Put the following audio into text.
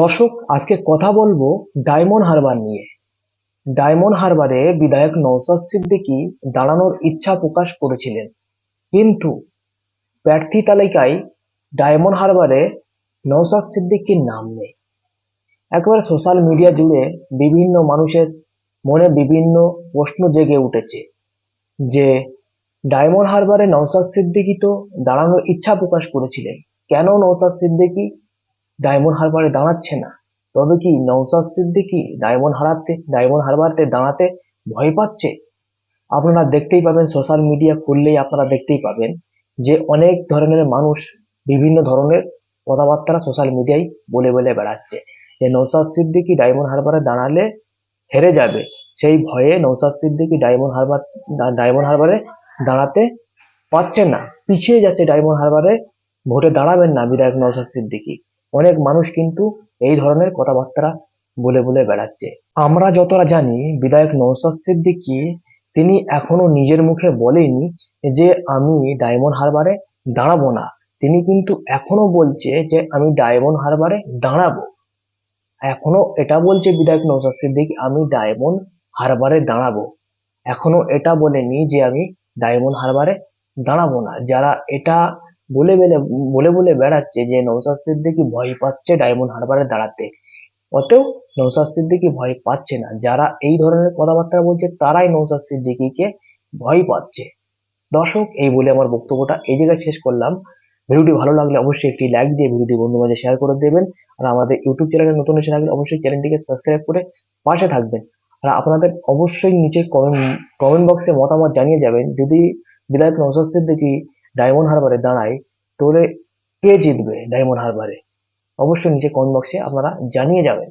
দর্শক, আজকে কথা বলবো ডায়মন্ড হারবার নিয়ে। ডায়মন্ড হারবারে বিধায়ক নওশাদ সিদ্দিকী দাঁড়ানোর ইচ্ছা প্রকাশ করেছিলেন, কিন্তু প্রার্থী তালিকায় ডায়মন্ড হারবারে নওশাদ সিদ্দিকীর নাম নেই। একবার সোশ্যাল মিডিয়া জুড়ে বিভিন্ন মানুষের মনে বিভিন্ন প্রশ্ন জেগে উঠেছে যে ডায়মন্ড হারবারে নওশাদ সিদ্দিকী তো দাঁড়ানোর ইচ্ছা প্রকাশ করেছিলেন, কেন নওশাদ সিদ্দিকী ডায়মন্ড হারবারে দাঁড়াচ্ছে না? তবে কি নওশাদ সিদ্দিকী ডায়মন্ড হারবারে দাঁড়াতে ভয় পাচ্ছে? আপনারা দেখতেই পাবেন, সোশ্যাল মিডিয়া খুললেই আপনারা দেখতেই পাবেন যে অনেক ধরনের মানুষ বিভিন্ন ধরনের কথাবার্তা সোশ্যাল মিডিয়ায় বলে বলে বেড়াচ্ছে যে নওশাদ সিদ্দিকী ডায়মন্ড হারবারে দাঁড়ালে হেরে যাবে। সেই ভয়ে নওশাদ সিদ্দিকী ডায়মন্ড হারবারে দাঁড়াতে পারছে না, পিছিয়ে যাচ্ছে। ডায়মন্ড হারবারে ভোটে দাঁড়াবেন না বিধায়ক নওশাদ সিদ্দিকী। অনেক মানুষ কিন্তু এই ধরনের কথাবার্তা বলে বলে বেড়াচ্ছে। আমরা যতটা জানি, বিধায়ক নওশাদ সিদ্দিকী তিনি এখনো নিজের মুখে বলেনি যে আমি ডায়মন্ড হারবারে দাঁড়াবো না। তিনি কিন্তু এখনো বলছে যে আমি ডায়মন্ড হারবারে দাঁড়াবো। এখনো এটা বলছে বিধায়ক নওশাদ সিদ্দিকী, আমি ডায়মন্ড হারবারে দাঁড়াবো। এখনো এটা বলেনি যে আমি ডায়মন্ড হারবারে দাঁড়াবো না। যারা এটা বলে বলে বলে বলে বেড়াচ্ছে যে নওশাদ সিদ্দিকী ভয় পাচ্ছে ডায়মন্ড হারবারে দাঁড়াতে, অতএব নওশাদ সিদ্দিকী ভয় পাচ্ছে না। যারা এই ধরনের কথাবার্তা বলছে তারাই নওশাদ সিদ্দিকীকে ভয় পাচ্ছে। দর্শক, এই বলে আমার বক্তব্যটা এই জায়গায় শেষ করলাম। ভিডিওটি ভালো লাগলে অবশ্যই একটি লাইক দিয়ে ভিডিওটি বন্ধু মাঝে শেয়ার করে দেবেন। আর আমাদের ইউটিউব চ্যানেলে নতুন এসে থাকলে অবশ্যই চ্যানেলটিকে সাবস্ক্রাইব করে পাশে থাকবেন। আর আপনাদের অবশ্যই নিচে কমেন্ট বক্সে মতামত জানিয়ে যাবেন, যদি বিধায়ক নওশাদ সিদ্দিকী ডায়মন্ড হারবারে দাঁড়ায় তাহলে কে জিতবে ডায়মন্ড হারবারে। অবশ্যই নিচে কমেন্ট বক্সে আপনারা জানিয়ে যাবেন।